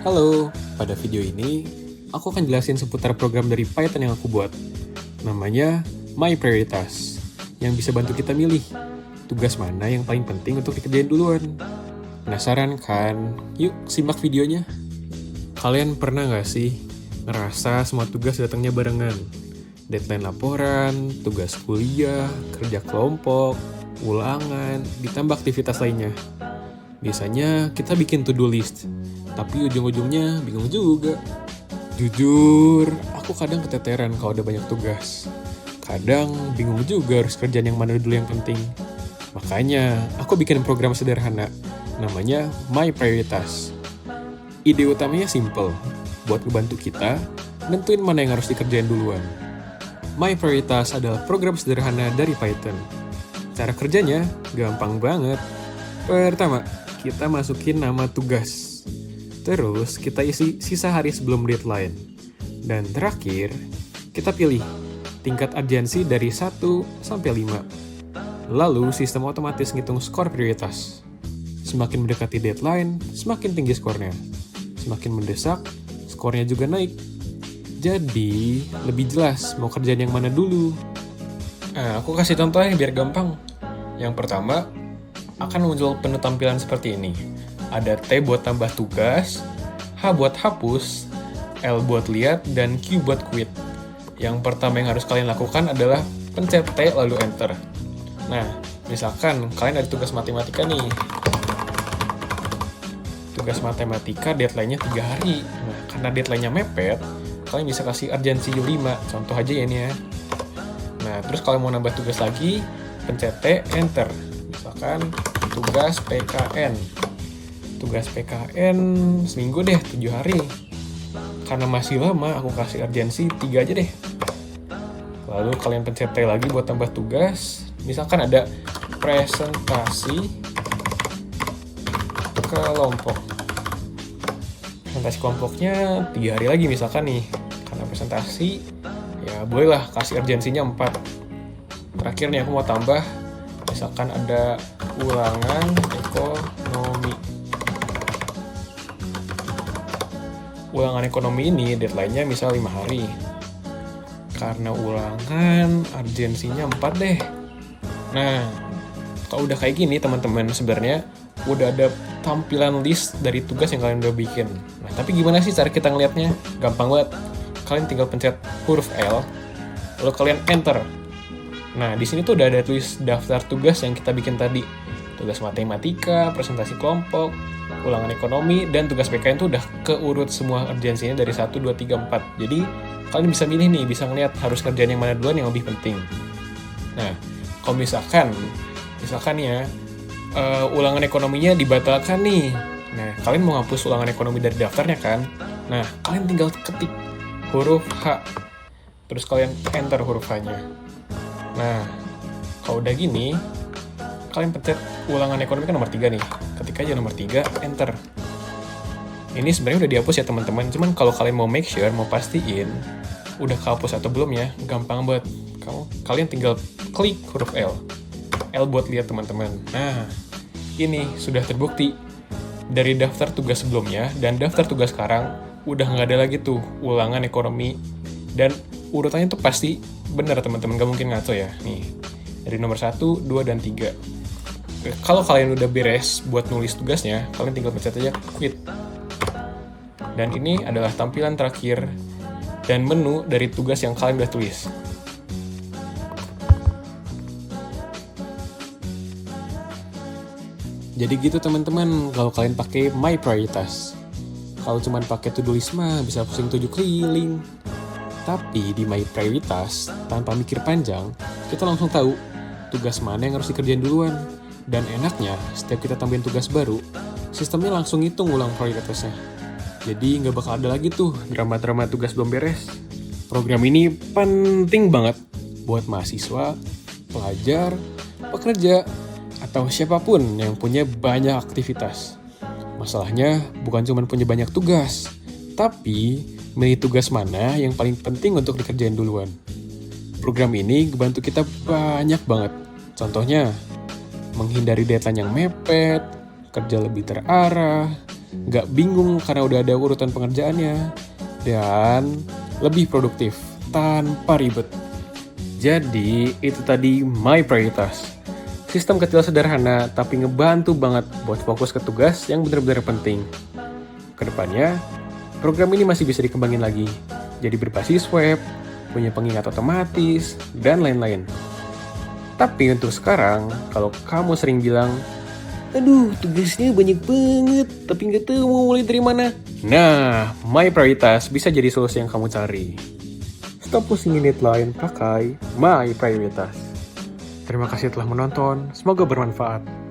Halo, pada video ini aku akan jelasin seputar program dari Python yang aku buat. Namanya MyPrioritas, yang bisa bantu kita milih tugas mana yang paling penting untuk dikerjain duluan. Penasaran kan? Yuk simak videonya. Kalian pernah nggak sih ngerasa semua tugas datangnya barengan? Deadline laporan, tugas kuliah, kerja kelompok, ulangan, ditambah aktivitas lainnya. Biasanya kita bikin to-do list, tapi ujung-ujungnya bingung juga. Jujur, aku kadang keteteran kalau ada banyak tugas. Kadang bingung juga harus kerjaan yang mana dulu yang penting. Makanya, aku bikin program sederhana, namanya MyPrioritas. Ide utamanya simple, buat ngebantu kita nentuin mana yang harus dikerjain duluan. MyPrioritas adalah program sederhana dari Python. Cara kerjanya gampang banget. Pertama, kita masukin nama tugas. Terus, kita isi sisa hari sebelum deadline. Dan terakhir, kita pilih tingkat urgensi dari 1 sampai 5. Lalu, sistem otomatis ngitung skor prioritas. Semakin mendekati deadline, semakin tinggi skornya. Semakin mendesak, skornya juga naik. Jadi, lebih jelas mau kerjaan yang mana dulu. Nah, aku kasih contohnya biar gampang. Yang pertama, akan muncul penuh tampilan seperti ini. Ada T buat tambah tugas, H buat hapus, L buat lihat, dan Q buat quit. Yang pertama yang harus kalian lakukan adalah pencet T lalu Enter. Nah, misalkan kalian ada tugas matematika nih. Tugas matematika deadline-nya 3 hari. Nah, karena deadline-nya mepet, kalian bisa kasih urgensi 5. Contoh aja ya ini ya. Nah, terus kalau mau nambah tugas lagi, pencet T, Enter. Misalkan tugas PKN. Tugas PKN seminggu deh, 7 hari. Karena masih lama, aku kasih urgensi 3 aja deh. Lalu kalian pencet T lagi buat tambah tugas. Misalkan ada presentasi kelompok. Presentasi kelompoknya 3 hari lagi misalkan nih. Karena presentasi, ya bolehlah kasih urgensinya 4. Terakhir nih aku mau tambah, misalkan ada ulangan ekonomi. Ulangan ekonomi ini deadline-nya misal 5 hari. Karena ulangan urgensinya 4 deh. Nah, kalau udah kayak gini teman-teman, sebenarnya udah ada tampilan list dari tugas yang kalian udah bikin. Nah, tapi gimana sih cara kita ngelihatnya? Gampang banget. Kalian tinggal pencet huruf L, lalu kalian enter. Nah, di sini tuh udah ada tulis daftar tugas yang kita bikin tadi. Tugas matematika, presentasi kelompok, ulangan ekonomi, dan tugas PKN tuh udah keurut semua urgensinya dari 1, 2, 3, 4. Jadi, kalian bisa milih nih, bisa ngeliat harus kerjaan yang mana duluan yang lebih penting. Nah, kalau misalkan ya, ulangan ekonominya dibatalkan nih. Nah, kalian mau hapus ulangan ekonomi dari daftarnya kan? Nah, kalian tinggal ketik huruf H. Terus kalian enter huruf H-nya. Nah, kalau udah gini, kalian pencet ulangan ekonomi kan nomor 3 nih. Ketik aja nomor 3, enter. Ini sebenarnya udah dihapus ya teman-teman. Cuman kalau kalian mau make sure, mau pastiin udah kehapus atau belum ya, gampang banget. Kalian tinggal klik huruf L. L buat lihat teman-teman. Nah, ini sudah terbukti. Dari daftar tugas sebelumnya dan daftar tugas sekarang, udah nggak ada lagi tuh ulangan ekonomi. Dan urutannya tuh pasti benar teman-teman, gak mungkin ngaco ya. Nih, dari nomor 1, 2, dan 3. Kalau kalian udah beres buat nulis tugasnya, kalian tinggal pencet aja quit. Dan ini adalah tampilan terakhir dan menu dari tugas yang kalian udah tulis. Jadi gitu teman-teman, kalau kalian pakai MyPrioritas. Kalau cuma pakai to-do list mah bisa pusing 7 keliling. Tapi di MyPrioritas, tanpa mikir panjang, kita langsung tahu tugas mana yang harus dikerjain duluan. Dan enaknya, setiap kita tambahin tugas baru, sistemnya langsung hitung ulang prioritasnya. Jadi nggak bakal ada lagi tuh drama-drama tugas belum beres. Program ini penting banget buat mahasiswa, pelajar, pekerja, atau siapapun yang punya banyak aktivitas. Masalahnya bukan cuma punya banyak tugas, tapi milih tugas mana yang paling penting untuk dikerjain duluan. Program ini ngebantu kita banyak banget. Contohnya, menghindari deadline yang mepet, kerja lebih terarah, nggak bingung karena udah ada urutan pengerjaannya, dan lebih produktif tanpa ribet. Jadi, itu tadi My Prioritas. Sistem kecil sederhana, tapi ngebantu banget buat fokus ke tugas yang benar-benar penting. Kedepannya, program ini masih bisa dikembangin lagi. Jadi berbasis web, punya pengingat otomatis, dan lain-lain. Tapi untuk sekarang, kalau kamu sering bilang, aduh, tugasnya banyak banget, tapi nggak tahu mau mulai dari mana. Nah, My Prioritas bisa jadi solusi yang kamu cari. Stop pusingin deadline, pakai My Prioritas. Terima kasih telah menonton, semoga bermanfaat.